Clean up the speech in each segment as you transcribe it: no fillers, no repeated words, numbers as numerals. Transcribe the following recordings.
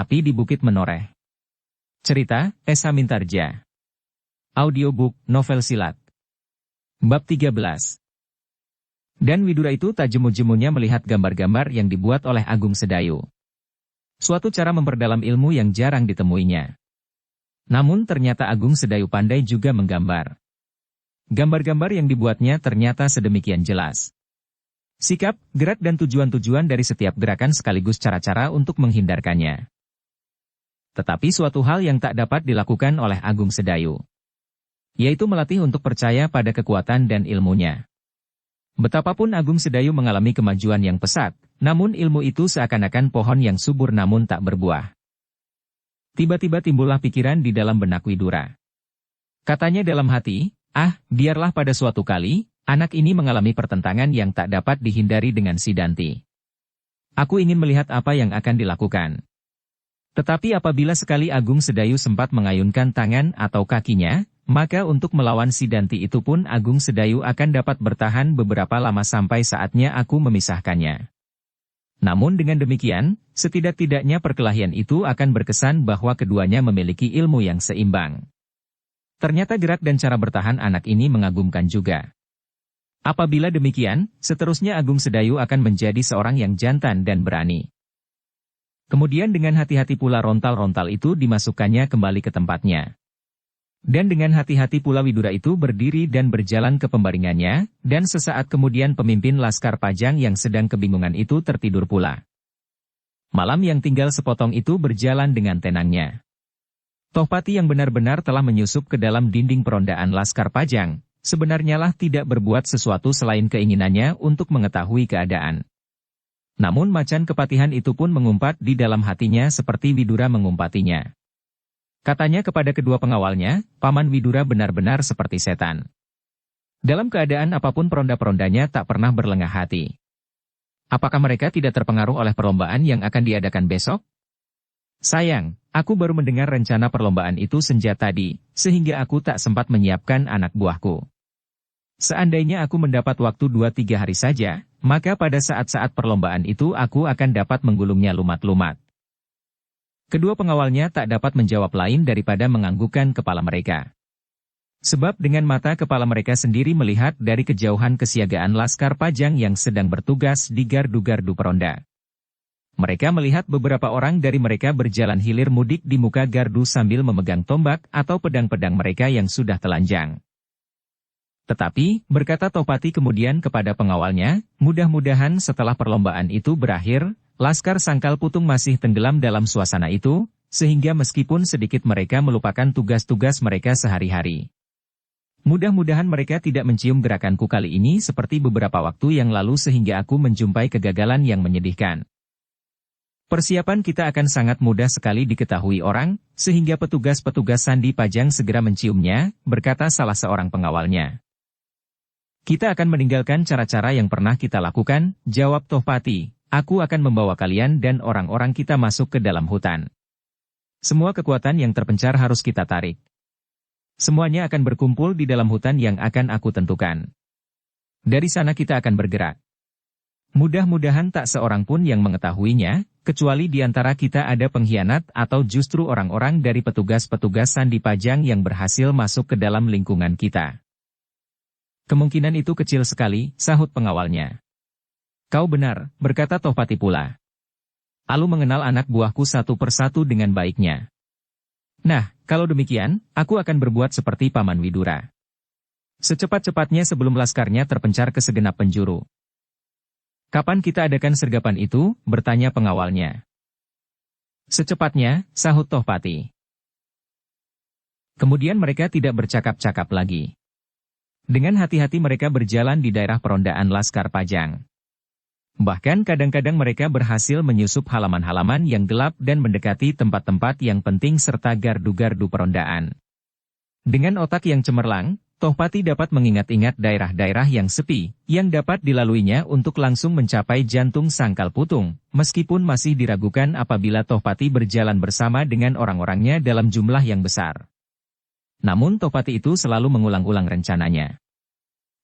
Api di Bukit Menoreh. Cerita, Esa Mintarja. Audiobook, novel silat. Bab 13. Dan Widura itu tak jemu-jemunya melihat gambar-gambar yang dibuat oleh Agung Sedayu. Suatu cara memperdalam ilmu yang jarang ditemuinya. Namun ternyata Agung Sedayu pandai juga menggambar. Gambar-gambar yang dibuatnya ternyata sedemikian jelas. Sikap, gerak dan tujuan-tujuan dari setiap gerakan sekaligus cara-cara untuk menghindarkannya. Tetapi suatu hal yang tak dapat dilakukan oleh Agung Sedayu, yaitu melatih untuk percaya pada kekuatan dan ilmunya. Betapapun Agung Sedayu mengalami kemajuan yang pesat, namun ilmu itu seakan-akan pohon yang subur namun tak berbuah. Tiba-tiba timbullah pikiran di dalam benak Widura. Katanya dalam hati, biarlah pada suatu kali, anak ini mengalami pertentangan yang tak dapat dihindari dengan si Danti. Aku ingin melihat apa yang akan dilakukan. Tetapi apabila sekali Agung Sedayu sempat mengayunkan tangan atau kakinya, maka untuk melawan si Danti itu pun Agung Sedayu akan dapat bertahan beberapa lama sampai saatnya aku memisahkannya. Namun dengan demikian, setidak-tidaknya perkelahian itu akan berkesan bahwa keduanya memiliki ilmu yang seimbang. Ternyata gerak dan cara bertahan anak ini mengagumkan juga. Apabila demikian, seterusnya Agung Sedayu akan menjadi seorang yang jantan dan berani. Kemudian dengan hati-hati pula rontal-rontal itu dimasukkannya kembali ke tempatnya. Dan dengan hati-hati pula Widura itu berdiri dan berjalan ke pembaringannya, dan sesaat kemudian pemimpin Laskar Pajang yang sedang kebingungan itu tertidur pula. Malam yang tinggal sepotong itu berjalan dengan tenangnya. Tohpati yang benar-benar telah menyusup ke dalam dinding perondaan Laskar Pajang, sebenarnya lah tidak berbuat sesuatu selain keinginannya untuk mengetahui keadaan. Namun macan kepatihan itu pun mengumpat di dalam hatinya seperti Widura mengumpatinya. Katanya kepada kedua pengawalnya, Paman Widura benar-benar seperti setan. Dalam keadaan apapun peronda-perondanya tak pernah berlengah hati. Apakah mereka tidak terpengaruh oleh perlombaan yang akan diadakan besok? Sayang, aku baru mendengar rencana perlombaan itu senja tadi, sehingga aku tak sempat menyiapkan anak buahku. Seandainya aku mendapat waktu 2-3 hari saja, maka pada saat-saat perlombaan itu aku akan dapat menggulungnya lumat-lumat. Kedua pengawalnya tak dapat menjawab lain daripada menganggukkan kepala mereka. Sebab dengan mata kepala mereka sendiri melihat dari kejauhan kesiagaan Laskar Pajang yang sedang bertugas di gardu-gardu peronda. Mereka melihat beberapa orang dari mereka berjalan hilir mudik di muka gardu sambil memegang tombak atau pedang-pedang mereka yang sudah telanjang. Tetapi, berkata Tohpati kemudian kepada pengawalnya, mudah-mudahan setelah perlombaan itu berakhir, Laskar Sangkal Putung masih tenggelam dalam suasana itu, sehingga meskipun sedikit mereka melupakan tugas-tugas mereka sehari-hari. Mudah-mudahan mereka tidak mencium gerakanku kali ini seperti beberapa waktu yang lalu sehingga aku menjumpai kegagalan yang menyedihkan. Persiapan kita akan sangat mudah sekali diketahui orang, sehingga petugas-petugas Sandi Pajang segera menciumnya, berkata salah seorang pengawalnya. Kita akan meninggalkan cara-cara yang pernah kita lakukan, jawab Tohpati. Aku akan membawa kalian dan orang-orang kita masuk ke dalam hutan. Semua kekuatan yang terpencar harus kita tarik. Semuanya akan berkumpul di dalam hutan yang akan aku tentukan. Dari sana kita akan bergerak. Mudah-mudahan tak seorang pun yang mengetahuinya, kecuali di antara kita ada pengkhianat atau justru orang-orang dari petugas-petugas Sandi Pajang yang berhasil masuk ke dalam lingkungan kita. Kemungkinan itu kecil sekali, sahut pengawalnya. Kau benar, berkata Tohpati pula. Alu mengenal anak buahku satu persatu dengan baiknya. Nah, kalau demikian, aku akan berbuat seperti Paman Widura. Secepat-cepatnya sebelum laskarnya terpencar ke segenap penjuru. Kapan kita adakan sergapan itu? Bertanya pengawalnya. Secepatnya, sahut Tohpati. Kemudian mereka tidak bercakap-cakap lagi. Dengan hati-hati mereka berjalan di daerah perondaan Laskar Pajang. Bahkan kadang-kadang mereka berhasil menyusup halaman-halaman yang gelap dan mendekati tempat-tempat yang penting serta gardu-gardu perondaan. Dengan otak yang cemerlang, Tohpati dapat mengingat-ingat daerah-daerah yang sepi, yang dapat dilaluinya untuk langsung mencapai jantung Sangkal Putung, meskipun masih diragukan apabila Tohpati berjalan bersama dengan orang-orangnya dalam jumlah yang besar. Namun Tohpati itu selalu mengulang-ulang rencananya.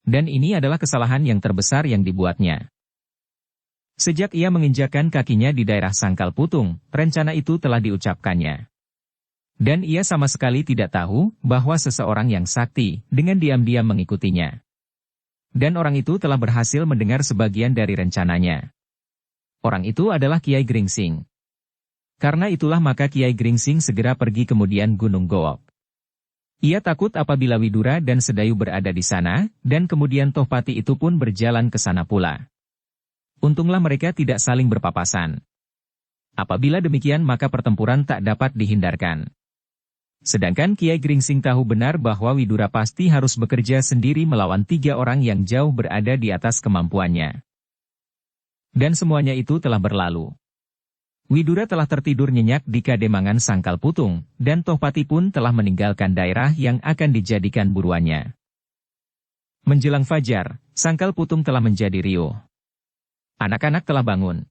Dan ini adalah kesalahan yang terbesar yang dibuatnya. Sejak ia menginjakkan kakinya di daerah Sangkal Putung, rencana itu telah diucapkannya. Dan ia sama sekali tidak tahu bahwa seseorang yang sakti dengan diam-diam mengikutinya. Dan orang itu telah berhasil mendengar sebagian dari rencananya. Orang itu adalah Kiai Gringsing. Karena itulah maka Kiai Gringsing segera pergi kemudian Gunung Gook. Ia takut apabila Widura dan Sedayu berada di sana, dan kemudian Tohpati itu pun berjalan ke sana pula. Untunglah mereka tidak saling berpapasan. Apabila demikian maka pertempuran tak dapat dihindarkan. Sedangkan Kiai Gringsing tahu benar bahwa Widura pasti harus bekerja sendiri melawan 3 orang yang jauh berada di atas kemampuannya. Dan semuanya itu telah berlalu. Widura telah tertidur nyenyak di Kademangan Sangkal Putung, dan Tohpati pun telah meninggalkan daerah yang akan dijadikan buruannya. Menjelang fajar, Sangkal Putung telah menjadi riuh. Anak-anak telah bangun.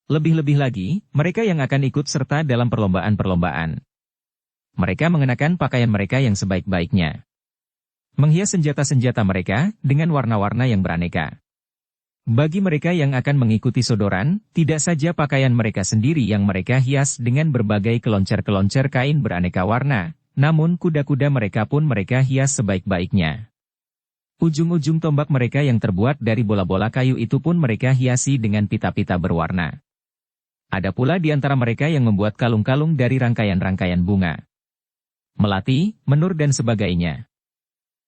Lebih-lebih lagi, mereka yang akan ikut serta dalam perlombaan-perlombaan. Mereka mengenakan pakaian mereka yang sebaik-baiknya. Menghias senjata-senjata mereka dengan warna-warna yang beraneka. Bagi mereka yang akan mengikuti sodoran, tidak saja pakaian mereka sendiri yang mereka hias dengan berbagai keloncer-keloncer kain beraneka warna, namun kuda-kuda mereka pun mereka hias sebaik-baiknya. Ujung-ujung tombak mereka yang terbuat dari bola-bola kayu itu pun mereka hiasi dengan pita-pita berwarna. Ada pula di antara mereka yang membuat kalung-kalung dari rangkaian-rangkaian bunga, melati, menur dan sebagainya.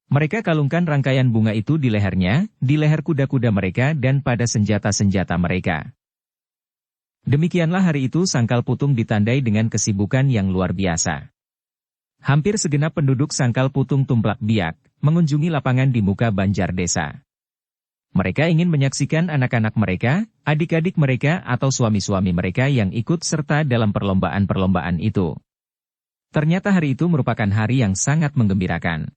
Mereka kalungkan rangkaian bunga itu di lehernya, di leher kuda-kuda mereka dan pada senjata-senjata mereka. Demikianlah hari itu Sangkal Putung ditandai dengan kesibukan yang luar biasa. Hampir segenap penduduk Sangkal Putung tumplak biak, mengunjungi lapangan di muka Banjar Desa. Mereka ingin menyaksikan anak-anak mereka, adik-adik mereka atau suami-suami mereka yang ikut serta dalam perlombaan-perlombaan itu. Ternyata hari itu merupakan hari yang sangat menggembirakan.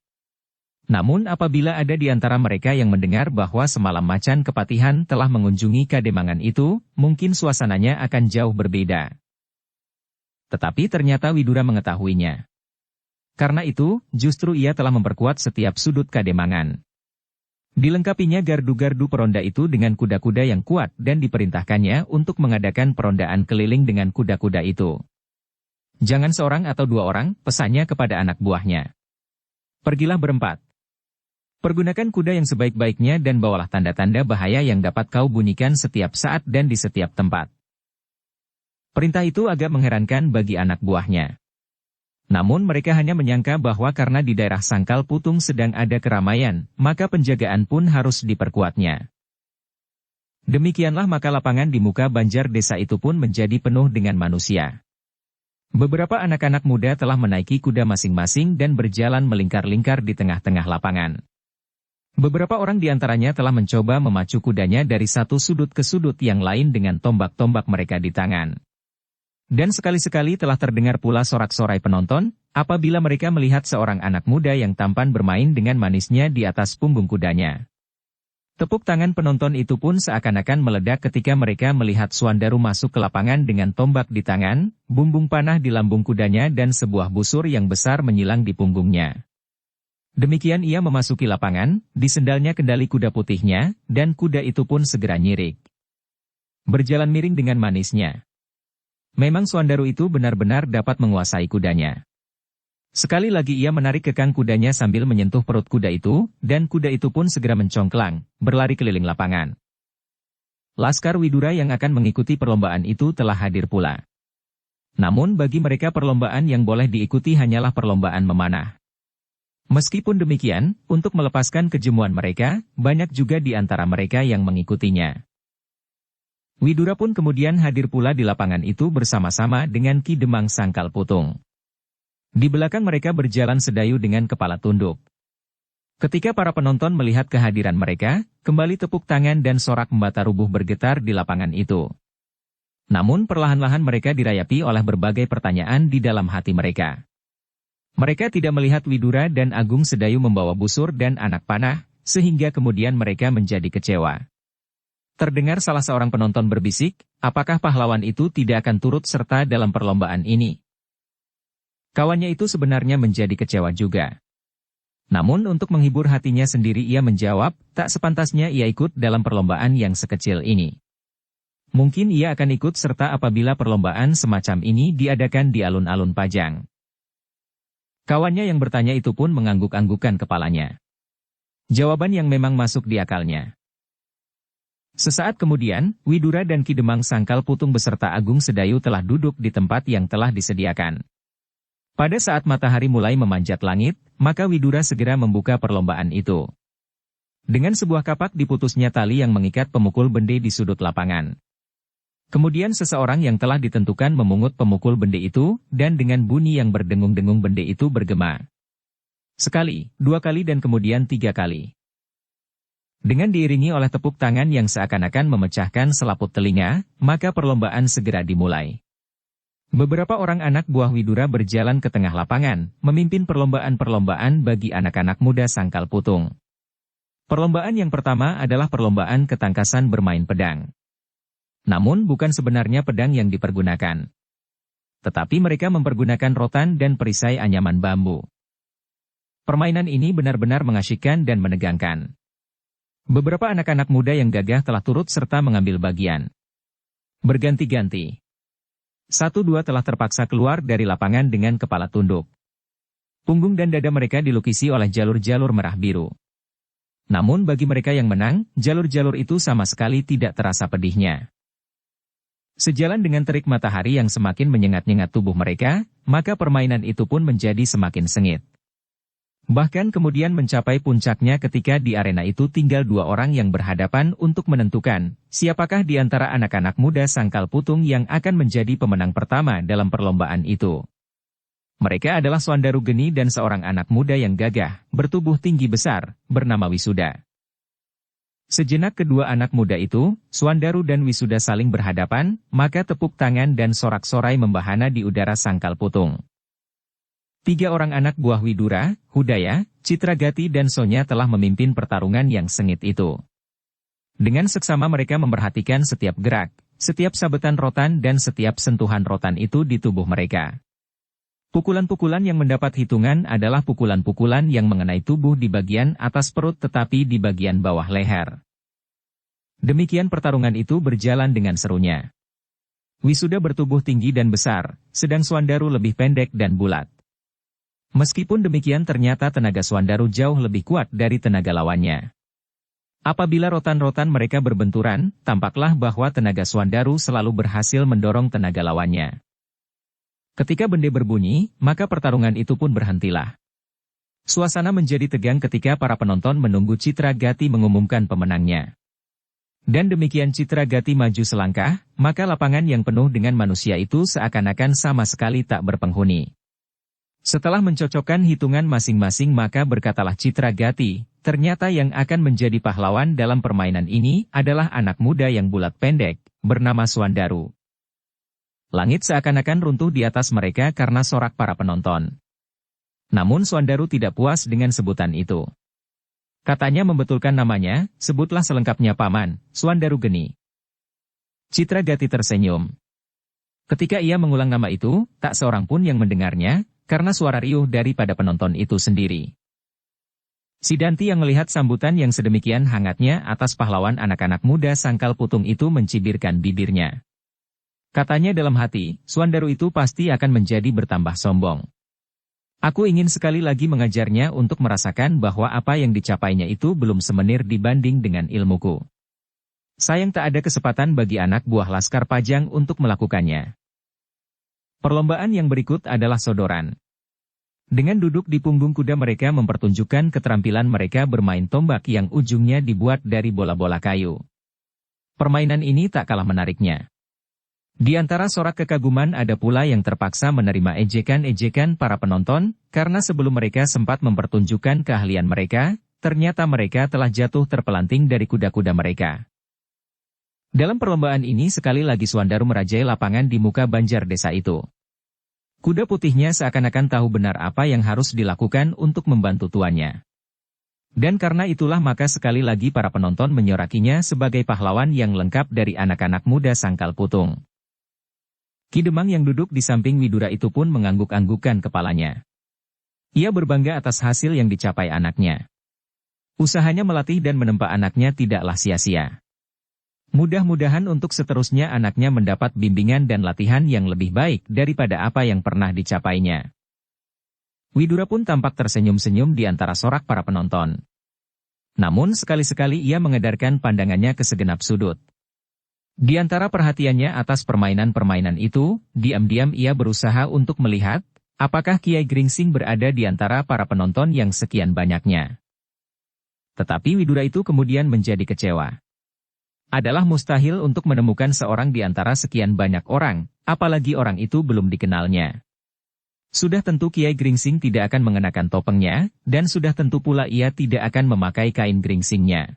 Namun apabila ada di antara mereka yang mendengar bahwa semalam Macan Kepatihan telah mengunjungi Kademangan itu, mungkin suasananya akan jauh berbeda. Tetapi ternyata Widura mengetahuinya. Karena itu, justru ia telah memperkuat setiap sudut Kademangan. Dilengkapinya gardu-gardu peronda itu dengan kuda-kuda yang kuat dan diperintahkannya untuk mengadakan perondaan keliling dengan kuda-kuda itu. Jangan seorang atau 2 orang, pesannya kepada anak buahnya. Pergilah berempat. Pergunakan kuda yang sebaik-baiknya dan bawalah tanda-tanda bahaya yang dapat kau bunyikan setiap saat dan di setiap tempat. Perintah itu agak mengherankan bagi anak buahnya. Namun mereka hanya menyangka bahwa karena di daerah Sangkal Putung sedang ada keramaian, maka penjagaan pun harus diperkuatnya. Demikianlah maka lapangan di muka Banjar Desa itu pun menjadi penuh dengan manusia. Beberapa anak-anak muda telah menaiki kuda masing-masing dan berjalan melingkar-lingkar di tengah-tengah lapangan. Beberapa orang di antaranya telah mencoba memacu kudanya dari satu sudut ke sudut yang lain dengan tombak-tombak mereka di tangan. Dan sekali-sekali telah terdengar pula sorak-sorai penonton, apabila mereka melihat seorang anak muda yang tampan bermain dengan manisnya di atas punggung kudanya. Tepuk tangan penonton itu pun seakan-akan meledak ketika mereka melihat Suandaru masuk ke lapangan dengan tombak di tangan, bumbung panah di lambung kudanya dan sebuah busur yang besar menyilang di punggungnya. Demikian ia memasuki lapangan, di sendalnya kendali kuda putihnya, dan kuda itu pun segera nyirik. Berjalan miring dengan manisnya. Memang Suandaru itu benar-benar dapat menguasai kudanya. Sekali lagi ia menarik kekang kudanya sambil menyentuh perut kuda itu, dan kuda itu pun segera mencongklang, berlari keliling lapangan. Laskar Widura yang akan mengikuti perlombaan itu telah hadir pula. Namun bagi mereka perlombaan yang boleh diikuti hanyalah perlombaan memanah. Meskipun demikian, untuk melepaskan kejemuan mereka, banyak juga di antara mereka yang mengikutinya. Widura pun kemudian hadir pula di lapangan itu bersama-sama dengan Ki Demang Sangkal Putung. Di belakang mereka berjalan Sedayu dengan kepala tunduk. Ketika para penonton melihat kehadiran mereka, kembali tepuk tangan dan sorak membata rubuh bergetar di lapangan itu. Namun perlahan-lahan mereka dirayapi oleh berbagai pertanyaan di dalam hati mereka. Mereka tidak melihat Widura dan Agung Sedayu membawa busur dan anak panah, sehingga kemudian mereka menjadi kecewa. Terdengar salah seorang penonton berbisik, apakah pahlawan itu tidak akan turut serta dalam perlombaan ini? Kawannya itu sebenarnya menjadi kecewa juga. Namun untuk menghibur hatinya sendiri ia menjawab, tak sepantasnya ia ikut dalam perlombaan yang sekecil ini. Mungkin ia akan ikut serta apabila perlombaan semacam ini diadakan di alun-alun Pajang. Kawannya yang bertanya itu pun mengangguk-anggukkan kepalanya. Jawaban yang memang masuk di akalnya. Sesaat kemudian, Widura dan Ki Demang Sangkal Putung beserta Agung Sedayu telah duduk di tempat yang telah disediakan. Pada saat matahari mulai memanjat langit, maka Widura segera membuka perlombaan itu. Dengan sebuah kapak diputusnya tali yang mengikat pemukul bende di sudut lapangan. Kemudian seseorang yang telah ditentukan memungut pemukul bende itu, dan dengan bunyi yang berdengung-dengung bende itu bergema. Sekali, 2 kali dan kemudian 3 kali. Dengan diiringi oleh tepuk tangan yang seakan-akan memecahkan selaput telinga, maka perlombaan segera dimulai. Beberapa orang anak buah Widura berjalan ke tengah lapangan, memimpin perlombaan-perlombaan bagi anak-anak muda Sangkal Putung. Perlombaan yang pertama adalah perlombaan ketangkasan bermain pedang. Namun bukan sebenarnya pedang yang dipergunakan. Tetapi mereka mempergunakan rotan dan perisai anyaman bambu. Permainan ini benar-benar mengasyikkan dan menegangkan. Beberapa anak-anak muda yang gagah telah turut serta mengambil bagian. Berganti-ganti. 1-2 telah terpaksa keluar dari lapangan dengan kepala tunduk. Punggung dan dada mereka dilukisi oleh jalur-jalur merah biru. Namun bagi mereka yang menang, jalur-jalur itu sama sekali tidak terasa pedihnya. Sejalan dengan terik matahari yang semakin menyengat-nyengat tubuh mereka, maka permainan itu pun menjadi semakin sengit. Bahkan kemudian mencapai puncaknya ketika di arena itu tinggal 2 orang yang berhadapan untuk menentukan, siapakah di antara anak-anak muda Sangkal Putung yang akan menjadi pemenang pertama dalam perlombaan itu. Mereka adalah Swandaru Geni dan seorang anak muda yang gagah, bertubuh tinggi besar, bernama Wisuda. Sejenak kedua anak muda itu, Swandaru dan Wisuda saling berhadapan, maka tepuk tangan dan sorak-sorai membahana di udara Sangkal Putung. 3 orang anak buah Widura, Hudaya, Citragati dan Sonya telah memimpin pertarungan yang sengit itu. Dengan seksama mereka memperhatikan setiap gerak, setiap sabetan rotan dan setiap sentuhan rotan itu di tubuh mereka. Pukulan-pukulan yang mendapat hitungan adalah pukulan-pukulan yang mengenai tubuh di bagian atas perut tetapi di bagian bawah leher. Demikian pertarungan itu berjalan dengan serunya. Wisuda bertubuh tinggi dan besar, sedang Swandaru lebih pendek dan bulat. Meskipun demikian ternyata tenaga Swandaru jauh lebih kuat dari tenaga lawannya. Apabila rotan-rotan mereka berbenturan, tampaklah bahwa tenaga Swandaru selalu berhasil mendorong tenaga lawannya. Ketika bende berbunyi, maka pertarungan itu pun berhentilah. Suasana menjadi tegang ketika para penonton menunggu Citragati mengumumkan pemenangnya. Dan demikian Citragati maju selangkah, maka lapangan yang penuh dengan manusia itu seakan-akan sama sekali tak berpenghuni. Setelah mencocokkan hitungan masing-masing maka berkatalah Citragati, ternyata yang akan menjadi pahlawan dalam permainan ini adalah anak muda yang bulat pendek, bernama Swandaru. Langit seakan-akan runtuh di atas mereka karena sorak para penonton. Namun Swandaru tidak puas dengan sebutan itu. Katanya membetulkan namanya, sebutlah selengkapnya Paman, Swandaru Geni. Citragati tersenyum. Ketika ia mengulang nama itu, tak seorang pun yang mendengarnya, karena suara riuh daripada penonton itu sendiri. Sidanti yang melihat sambutan yang sedemikian hangatnya atas pahlawan anak-anak muda Sangkal Putung itu mencibirkan bibirnya. Katanya dalam hati, Swandaru itu pasti akan menjadi bertambah sombong. Aku ingin sekali lagi mengajarnya untuk merasakan bahwa apa yang dicapainya itu belum semenir dibanding dengan ilmuku. Sayang tak ada kesempatan bagi anak buah Laskar Pajang untuk melakukannya. Perlombaan yang berikut adalah sodoran. Dengan duduk di punggung kuda mereka mempertunjukkan keterampilan mereka bermain tombak yang ujungnya dibuat dari bola-bola kayu. Permainan ini tak kalah menariknya. Di antara sorak kekaguman ada pula yang terpaksa menerima ejekan-ejekan para penonton, karena sebelum mereka sempat mempertunjukkan keahlian mereka, ternyata mereka telah jatuh terpelanting dari kuda-kuda mereka. Dalam perlombaan ini sekali lagi Swandaru merajai lapangan di muka banjar desa itu. Kuda putihnya seakan-akan tahu benar apa yang harus dilakukan untuk membantu tuannya. Dan karena itulah maka sekali lagi para penonton menyorakinya sebagai pahlawan yang lengkap dari anak-anak muda Sangkal Putung. Ki Demang yang duduk di samping Widura itu pun mengangguk-anggukkan kepalanya. Ia berbangga atas hasil yang dicapai anaknya. Usahanya melatih dan menempa anaknya tidaklah sia-sia. Mudah-mudahan untuk seterusnya anaknya mendapat bimbingan dan latihan yang lebih baik daripada apa yang pernah dicapainya. Widura pun tampak tersenyum-senyum di antara sorak para penonton. Namun sekali-sekali ia mengedarkan pandangannya ke segenap sudut. Di antara perhatiannya atas permainan-permainan itu, diam-diam ia berusaha untuk melihat, apakah Kiai Gringsing berada di antara para penonton yang sekian banyaknya. Tetapi Widura itu kemudian menjadi kecewa. Adalah mustahil untuk menemukan seorang di antara sekian banyak orang, apalagi orang itu belum dikenalnya. Sudah tentu Kiai Gringsing tidak akan mengenakan topengnya, dan sudah tentu pula ia tidak akan memakai kain gringsingnya.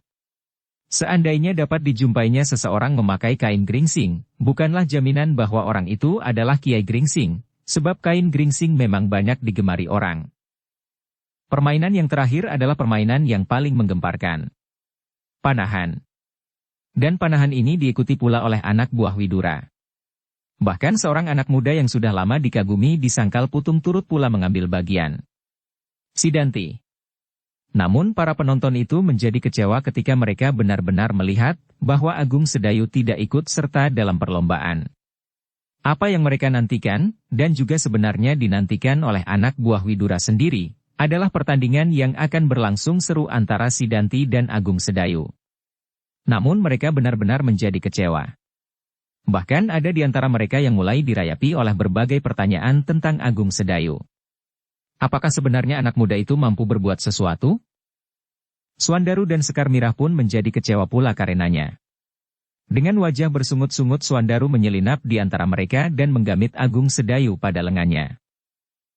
Seandainya dapat dijumpainya seseorang memakai kain gringsing, bukanlah jaminan bahwa orang itu adalah Kiai Gringsing, sebab kain gringsing memang banyak digemari orang. Permainan yang terakhir adalah permainan yang paling menggemparkan. Panahan. Dan panahan ini diikuti pula oleh anak buah Widura. Bahkan seorang anak muda yang sudah lama dikagumi di Sangkal Putung turut pula mengambil bagian. Sidanti. Namun para penonton itu menjadi kecewa ketika mereka benar-benar melihat bahwa Agung Sedayu tidak ikut serta dalam perlombaan. Apa yang mereka nantikan, dan juga sebenarnya dinantikan oleh anak buah Widura sendiri, adalah pertandingan yang akan berlangsung seru antara Sidanti dan Agung Sedayu. Namun mereka benar-benar menjadi kecewa. Bahkan ada di antara mereka yang mulai dirayapi oleh berbagai pertanyaan tentang Agung Sedayu. Apakah sebenarnya anak muda itu mampu berbuat sesuatu? Suandaru dan Sekar Mirah pun menjadi kecewa pula karenanya. Dengan wajah bersungut-sungut Suandaru menyelinap di antara mereka dan menggamit Agung Sedayu pada lengannya.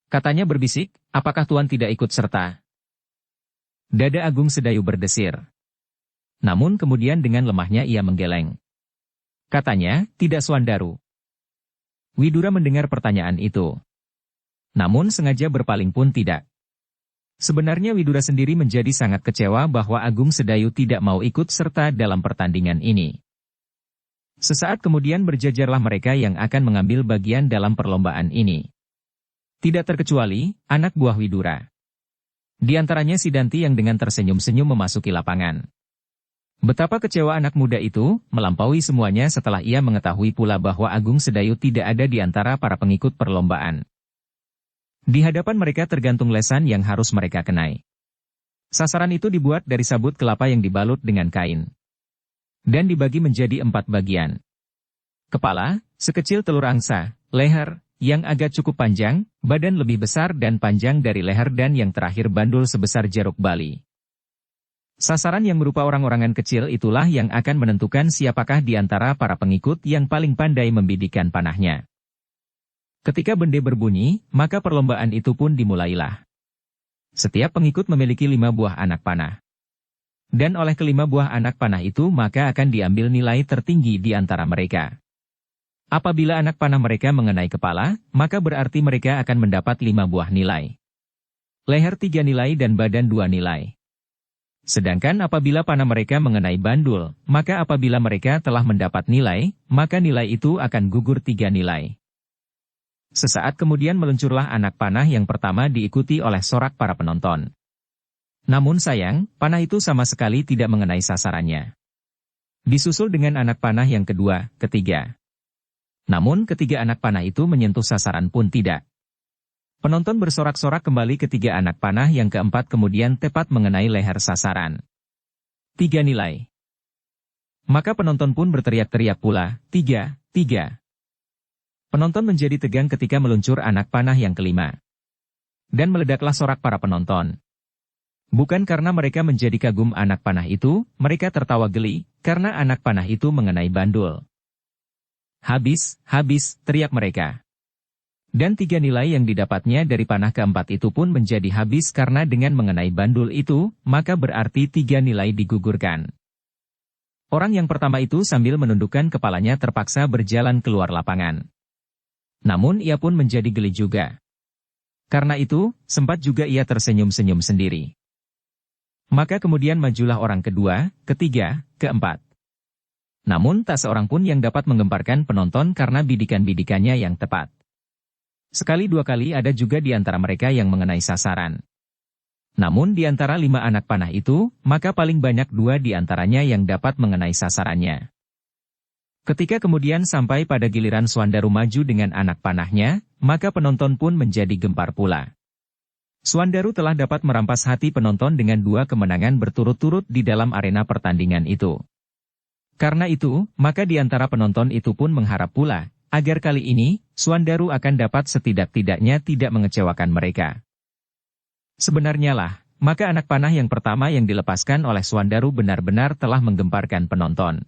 Katanya berbisik, apakah Tuan tidak ikut serta? Dada Agung Sedayu berdesir. Namun kemudian dengan lemahnya ia menggeleng. Katanya, tidak Suandaru. Widura mendengar pertanyaan itu. Namun sengaja berpaling pun tidak. Sebenarnya Widura sendiri menjadi sangat kecewa bahwa Agung Sedayu tidak mau ikut serta dalam pertandingan ini. Sesaat kemudian berjajarlah mereka yang akan mengambil bagian dalam perlombaan ini. Tidak terkecuali, anak buah Widura. Di antaranya Sidanti yang dengan tersenyum-senyum memasuki lapangan. Betapa kecewa anak muda itu, melampaui semuanya setelah ia mengetahui pula bahwa Agung Sedayu tidak ada di antara para pengikut perlombaan. Di hadapan mereka tergantung lesan yang harus mereka kenai. Sasaran itu dibuat dari sabut kelapa yang dibalut dengan kain. Dan dibagi menjadi 4 bagian. Kepala, sekecil telur angsa, leher, yang agak cukup panjang, badan lebih besar dan panjang dari leher dan yang terakhir bandul sebesar jeruk bali. Sasaran yang berupa orang-orangan kecil itulah yang akan menentukan siapakah di antara para pengikut yang paling pandai membidikkan panahnya. Ketika bende berbunyi, maka perlombaan itu pun dimulailah. Setiap pengikut memiliki 5 buah anak panah. Dan oleh kelima buah anak panah itu maka akan diambil nilai tertinggi di antara mereka. Apabila anak panah mereka mengenai kepala, maka berarti mereka akan mendapat 5 buah nilai. Leher 3 nilai dan badan 2 nilai. Sedangkan apabila panah mereka mengenai bandul, maka apabila mereka telah mendapat nilai, maka nilai itu akan gugur 3 nilai. Sesaat kemudian meluncurlah anak panah yang pertama diikuti oleh sorak para penonton. Namun sayang, panah itu sama sekali tidak mengenai sasarannya. Disusul dengan anak panah yang kedua, ketiga. Namun ketiga anak panah itu menyentuh sasaran pun tidak. Penonton bersorak-sorak kembali ketiga anak panah yang keempat kemudian tepat mengenai leher sasaran. 3 nilai. Maka penonton pun berteriak-teriak pula, 3, 3. Penonton menjadi tegang ketika meluncur anak panah yang kelima. Dan meledaklah sorak para penonton. Bukan karena mereka menjadi kagum anak panah itu, mereka tertawa geli, karena anak panah itu mengenai bandul. Habis, habis, teriak mereka. Dan 3 nilai yang didapatnya dari panah keempat itu pun menjadi habis karena dengan mengenai bandul itu, maka berarti 3 nilai digugurkan. Orang yang pertama itu sambil menundukkan kepalanya terpaksa berjalan keluar lapangan. Namun ia pun menjadi geli juga. Karena itu, sempat juga ia tersenyum-senyum sendiri. Maka kemudian majulah orang kedua, ketiga, keempat. Namun tak seorang pun yang dapat menggemparkan penonton karena bidikan-bidikannya yang tepat. Sekali 2 kali ada juga di antara mereka yang mengenai sasaran. Namun di antara 5 anak panah itu, maka paling banyak 2 di antaranya yang dapat mengenai sasarannya. Ketika kemudian sampai pada giliran Swandaru maju dengan anak panahnya, maka penonton pun menjadi gempar pula. Swandaru telah dapat merampas hati penonton dengan 2 kemenangan berturut-turut di dalam arena pertandingan itu. Karena itu, maka di antara penonton itu pun mengharap pula, agar kali ini, Swandaru akan dapat setidak-tidaknya tidak mengecewakan mereka. Sebenarnya lah, maka anak panah yang pertama yang dilepaskan oleh Swandaru benar-benar telah menggemparkan penonton.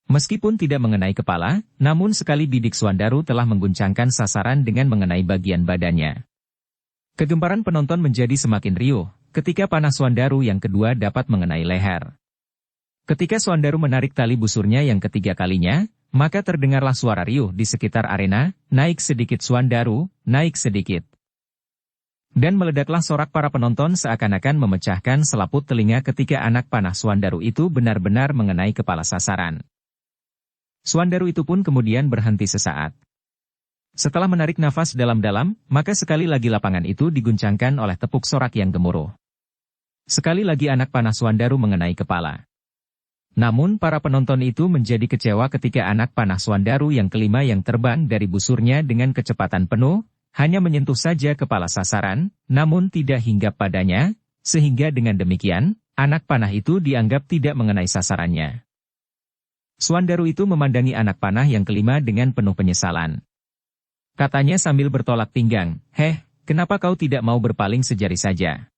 Meskipun tidak mengenai kepala, namun sekali bidik Swandaru telah mengguncangkan sasaran dengan mengenai bagian badannya. Kegemparan penonton menjadi semakin riuh, ketika panah Swandaru yang kedua dapat mengenai leher. Ketika Swandaru menarik tali busurnya yang ketiga kalinya, maka terdengarlah suara riuh di sekitar arena, naik sedikit Swandaru, naik sedikit. Dan meledaklah sorak para penonton seakan-akan memecahkan selaput telinga ketika anak panah Swandaru itu benar-benar mengenai kepala sasaran. Swandaru itu pun kemudian berhenti sesaat. Setelah menarik nafas dalam-dalam, maka sekali lagi lapangan itu diguncangkan oleh tepuk sorak yang gemuruh. Sekali lagi anak panah Swandaru mengenai kepala. Namun para penonton itu menjadi kecewa ketika anak panah Swandaru yang kelima yang terbang dari busurnya dengan kecepatan penuh, hanya menyentuh saja kepala sasaran, namun tidak hinggap padanya, sehingga dengan demikian, anak panah itu dianggap tidak mengenai sasarannya. Swandaru itu memandangi anak panah yang kelima dengan penuh penyesalan. Katanya sambil bertolak pinggang, "Heh, kenapa kau tidak mau berpaling sejari saja?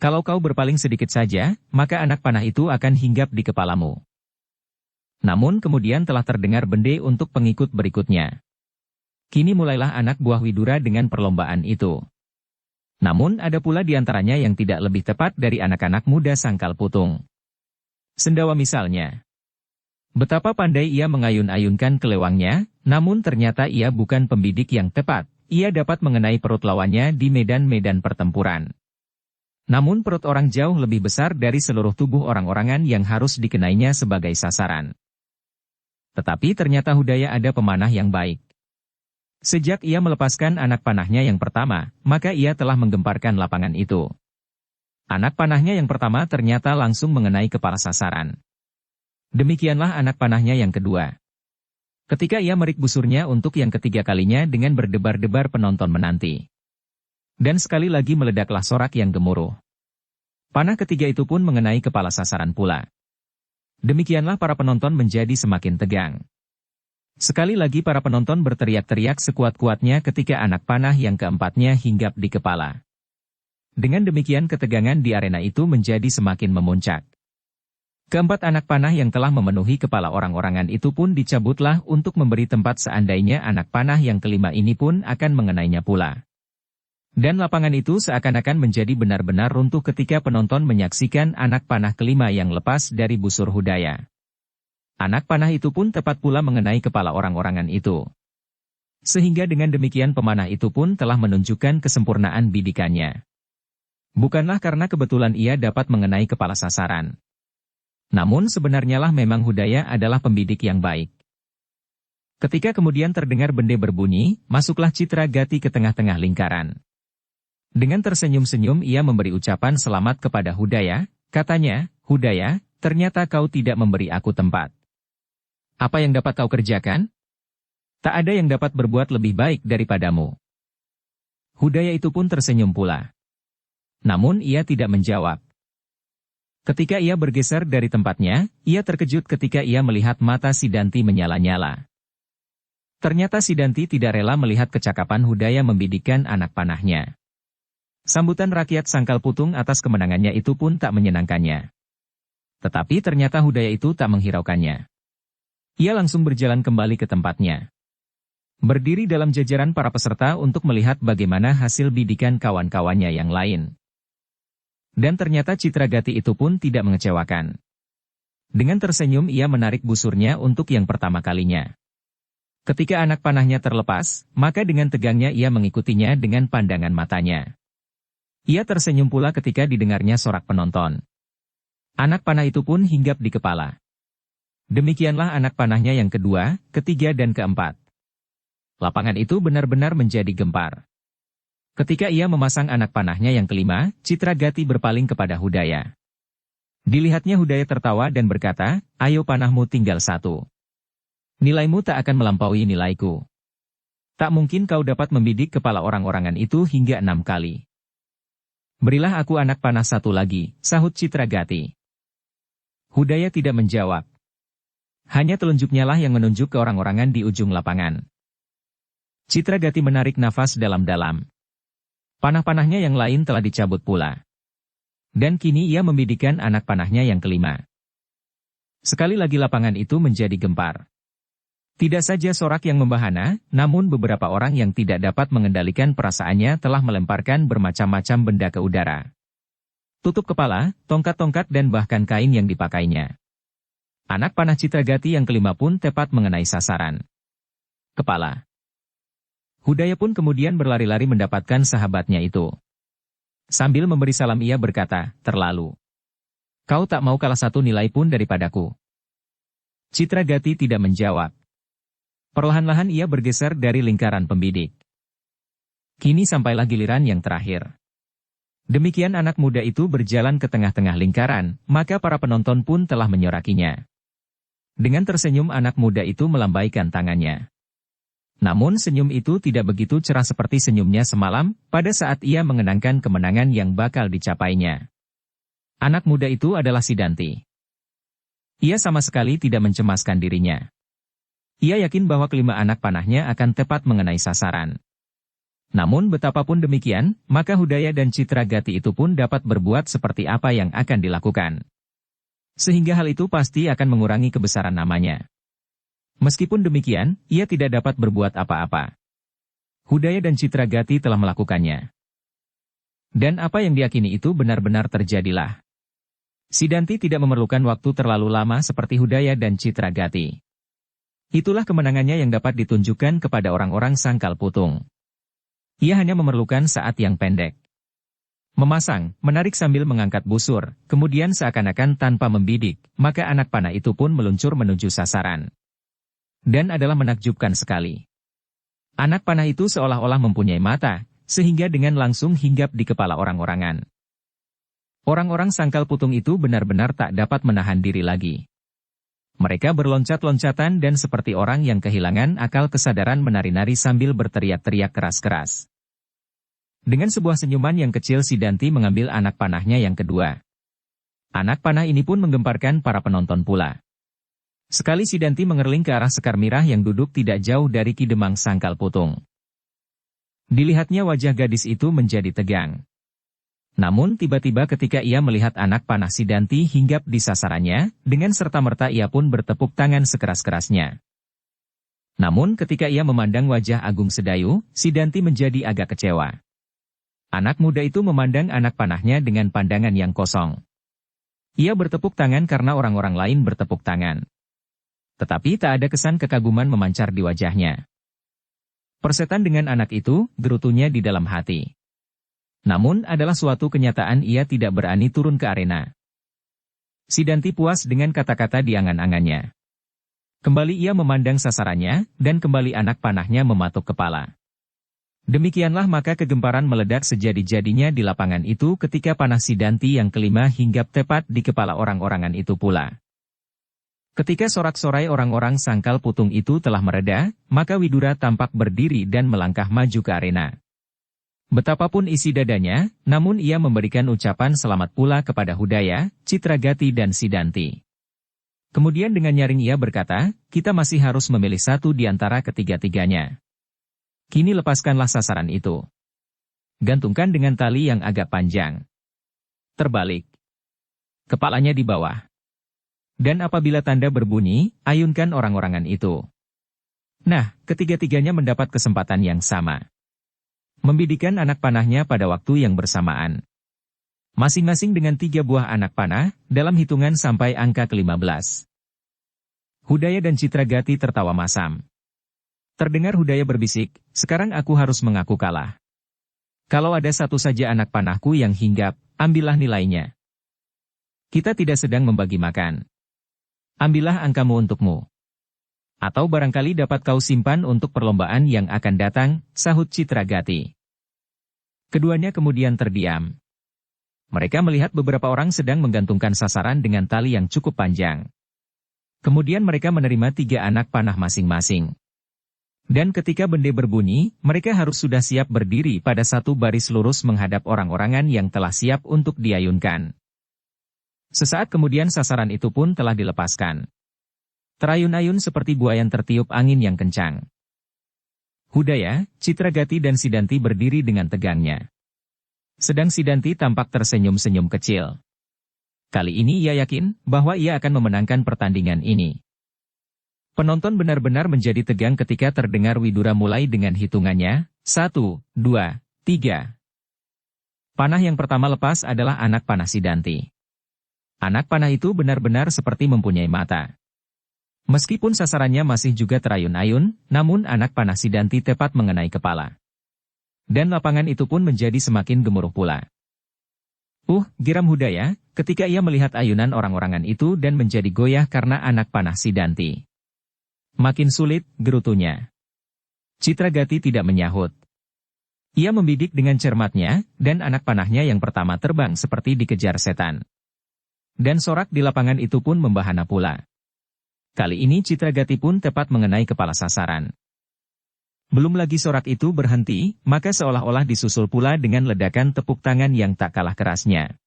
Kalau kau berpaling sedikit saja, maka anak panah itu akan hinggap di kepalamu." Namun kemudian telah terdengar bende untuk pengikut berikutnya. Kini mulailah anak buah Widura dengan perlombaan itu. Namun ada pula di antaranya yang tidak lebih tepat dari anak-anak muda Sangkal Putung. Sendawa misalnya. Betapa pandai ia mengayun-ayunkan kelewangnya, namun ternyata ia bukan pembidik yang tepat. Ia dapat mengenai perut lawannya di medan-medan pertempuran. Namun perut orang jauh lebih besar dari seluruh tubuh orang-orangan yang harus dikenainya sebagai sasaran. Tetapi ternyata Hudaya ada pemanah yang baik. Sejak ia melepaskan anak panahnya yang pertama, maka ia telah menggemparkan lapangan itu. Anak panahnya yang pertama ternyata langsung mengenai kepala sasaran. Demikianlah anak panahnya yang kedua. Ketika ia merik busurnya untuk yang ketiga kalinya dengan berdebar-debar penonton menanti. Dan sekali lagi meledaklah sorak yang gemuruh. Panah ketiga itu pun mengenai kepala sasaran pula. Demikianlah para penonton menjadi semakin tegang. Sekali lagi para penonton berteriak-teriak sekuat-kuatnya ketika anak panah yang keempatnya hinggap di kepala. Dengan demikian ketegangan di arena itu menjadi semakin memuncak. Keempat anak panah yang telah memenuhi kepala orang-orangan itu pun dicabutlah untuk memberi tempat seandainya anak panah yang kelima ini pun akan mengenainya pula. Dan lapangan itu seakan-akan menjadi benar-benar runtuh ketika penonton menyaksikan anak panah kelima yang lepas dari busur Hudaya. Anak panah itu pun tepat pula mengenai kepala orang-orangan itu. Sehingga dengan demikian pemanah itu pun telah menunjukkan kesempurnaan bidikannya. Bukanlah karena kebetulan ia dapat mengenai kepala sasaran. Namun sebenarnya lah memang Hudaya adalah pembidik yang baik. Ketika kemudian terdengar bende berbunyi, masuklah Citra Gati ke tengah-tengah lingkaran. Dengan tersenyum-senyum ia memberi ucapan selamat kepada Hudaya, katanya, "Hudaya, ternyata kau tidak memberi aku tempat. Apa yang dapat kau kerjakan? Tak ada yang dapat berbuat lebih baik daripadamu." Hudaya itu pun tersenyum pula. Namun ia tidak menjawab. Ketika ia bergeser dari tempatnya, ia terkejut ketika ia melihat mata Sidanti menyala-nyala. Ternyata Sidanti tidak rela melihat kecakapan Hudaya membidikkan anak panahnya. Sambutan rakyat Sangkal Putung atas kemenangannya itu pun tak menyenangkannya. Tetapi ternyata Hudaya itu tak menghiraukannya. Ia langsung berjalan kembali ke tempatnya. Berdiri dalam jajaran para peserta untuk melihat bagaimana hasil bidikan kawan-kawannya yang lain. Dan ternyata Citra Gati itu pun tidak mengecewakan. Dengan tersenyum ia menarik busurnya untuk yang pertama kalinya. Ketika anak panahnya terlepas, maka dengan tegangnya ia mengikutinya dengan pandangan matanya. Ia tersenyum pula ketika didengarnya sorak penonton. Anak panah itu pun hinggap di kepala. Demikianlah anak panahnya yang kedua, ketiga dan keempat. Lapangan itu benar-benar menjadi gempar. Ketika ia memasang anak panahnya yang kelima, Citra Gati berpaling kepada Hudaya. Dilihatnya Hudaya tertawa dan berkata, "Ayo panahmu tinggal satu. Nilaimu tak akan melampaui nilaiku. Tak mungkin kau dapat membidik kepala orang-orangan itu hingga 6 kali. Berilah aku anak panah satu lagi, sahut Citragati. Hudaya tidak menjawab. Hanya telunjuknya lah yang menunjuk ke orang-orangan di ujung lapangan. Citragati menarik nafas dalam-dalam. Panah-panahnya yang lain telah dicabut pula. Dan kini ia membidikkan anak panahnya yang kelima. Sekali lagi lapangan itu menjadi gempar. Tidak saja Sorak yang membahana, namun beberapa orang yang tidak dapat mengendalikan perasaannya telah melemparkan bermacam-macam benda ke udara. Tutup kepala, tongkat-tongkat dan bahkan kain yang dipakainya. Anak panah Citragati yang kelima pun tepat mengenai sasaran. Kepala. Hudaya pun kemudian berlari-lari mendapatkan sahabatnya itu. Sambil memberi salam ia berkata, terlalu. Kau tak mau kalah satu nilai pun daripadaku. Citragati tidak menjawab. Perlahan-lahan ia bergeser dari lingkaran pembidik. Kini sampailah giliran yang terakhir. Demikian anak muda itu berjalan ke tengah-tengah lingkaran, maka para penonton pun telah menyorakinya. Dengan tersenyum anak muda itu melambaikan tangannya. Namun senyum itu tidak begitu cerah seperti senyumnya semalam, pada saat ia mengenangkan kemenangan yang bakal dicapainya. Anak muda itu adalah Sidanti. Ia sama sekali tidak mencemaskan dirinya. Ia yakin bahwa kelima anak panahnya akan tepat mengenai sasaran. Namun betapapun demikian, maka Hudaya dan Citragati itu pun dapat berbuat seperti apa yang akan dilakukan. Sehingga hal itu pasti akan mengurangi kebesaran namanya. Meskipun demikian, ia tidak dapat berbuat apa-apa. Hudaya dan Citragati telah melakukannya. Dan apa yang diyakini itu benar-benar terjadilah. Sidanti tidak memerlukan waktu terlalu lama seperti Hudaya dan Citragati. Itulah kemenangannya yang dapat ditunjukkan kepada orang-orang Sangkal Putung. Ia hanya memerlukan saat yang pendek. Memasang, menarik sambil mengangkat busur, kemudian seakan-akan tanpa membidik, maka anak panah itu pun meluncur menuju sasaran. Dan adalah menakjubkan sekali. Anak panah itu seolah-olah mempunyai mata, sehingga dengan langsung hinggap di kepala orang-orangan. Orang-orang Sangkal Putung itu benar-benar tak dapat menahan diri lagi. Mereka berloncat-loncatan dan seperti orang yang kehilangan akal kesadaran menari-nari sambil berteriak-teriak keras-keras. Dengan sebuah senyuman yang kecil Sidanti mengambil anak panahnya yang kedua. Anak panah ini pun menggemparkan para penonton pula. Sekali Sidanti mengerling ke arah Sekar Mirah yang duduk tidak jauh dari Ki Demang Sangkal Putung. Dilihatnya wajah gadis itu menjadi tegang. Namun tiba-tiba ketika ia melihat anak panah Sidanti hinggap di sasarannya, dengan serta-merta ia pun bertepuk tangan sekeras-kerasnya. Namun ketika ia memandang wajah Agung Sedayu, Sidanti menjadi agak kecewa. Anak muda itu memandang anak panahnya dengan pandangan yang kosong. Ia bertepuk tangan karena orang-orang lain bertepuk tangan. Tetapi tak ada kesan kekaguman memancar di wajahnya. Persetan dengan anak itu, gerutunya di dalam hati. Namun adalah suatu kenyataan ia tidak berani turun ke arena. Sidanti puas dengan kata-kata di angan-angannya. Kembali ia memandang sasarannya, dan kembali anak panahnya mematuk kepala. Demikianlah maka kegemparan meledak sejadi-jadinya di lapangan itu ketika panah Sidanti yang kelima hinggap tepat di kepala orang-orangan itu pula. Ketika sorak-sorai orang-orang Sangkal Putung itu telah mereda, maka Widura tampak berdiri dan melangkah maju ke arena. Betapapun isi dadanya, namun ia memberikan ucapan selamat pula kepada Hudaya, Citragati dan Sidanti. Kemudian dengan nyaring ia berkata, kita masih harus memilih satu di antara ketiga-tiganya. Kini lepaskanlah sasaran itu. Gantungkan dengan tali yang agak panjang. Terbalik. Kepalanya di bawah. Dan apabila tanda berbunyi, ayunkan orang-orangan itu. Nah, ketiga-tiganya mendapat kesempatan yang sama. Membidikan anak panahnya pada waktu yang bersamaan. Masing-masing dengan 3 buah anak panah, dalam hitungan sampai angka ke-15. Hudaya dan Citragati tertawa masam. Terdengar Hudaya berbisik, sekarang aku harus mengaku kalah. Kalau ada satu saja anak panahku yang hinggap, ambillah nilainya. Kita tidak sedang membagi makan. Ambillah angkamu untukmu. Atau barangkali dapat kau simpan untuk perlombaan yang akan datang, sahut Citragati. Keduanya kemudian terdiam. Mereka melihat beberapa orang sedang menggantungkan sasaran dengan tali yang cukup panjang. Kemudian mereka menerima 3 anak panah masing-masing. Dan ketika bende berbunyi, mereka harus sudah siap berdiri pada satu baris lurus menghadap orang-orangan yang telah siap untuk diayunkan. Sesaat kemudian sasaran itu pun telah dilepaskan. Terayun-ayun seperti buayan tertiup angin yang kencang. Hudaya, Citragati dan Sidanti berdiri dengan tegangnya. Sedang Sidanti tampak tersenyum-senyum kecil. Kali ini ia yakin bahwa ia akan memenangkan pertandingan ini. Penonton benar-benar menjadi tegang ketika terdengar Widura mulai dengan hitungannya, 1, 2, 3. Panah yang pertama lepas adalah anak panah Sidanti. Anak panah itu benar-benar seperti mempunyai mata. Meskipun sasarannya masih juga terayun-ayun, namun anak panah Sidanti tepat mengenai kepala. Dan lapangan itu pun menjadi semakin gemuruh pula. Geram Hudaya, ketika ia melihat ayunan orang-orangan itu dan menjadi goyah karena anak panah Sidanti. Makin sulit, gerutunya. Citragati tidak menyahut. Ia membidik dengan cermatnya, dan anak panahnya yang pertama terbang seperti dikejar setan. Dan sorak di lapangan itu pun membahana pula. Kali ini Citragati pun tepat mengenai kepala sasaran. Belum lagi sorak itu berhenti, maka seolah-olah disusul pula dengan ledakan tepuk tangan yang tak kalah kerasnya.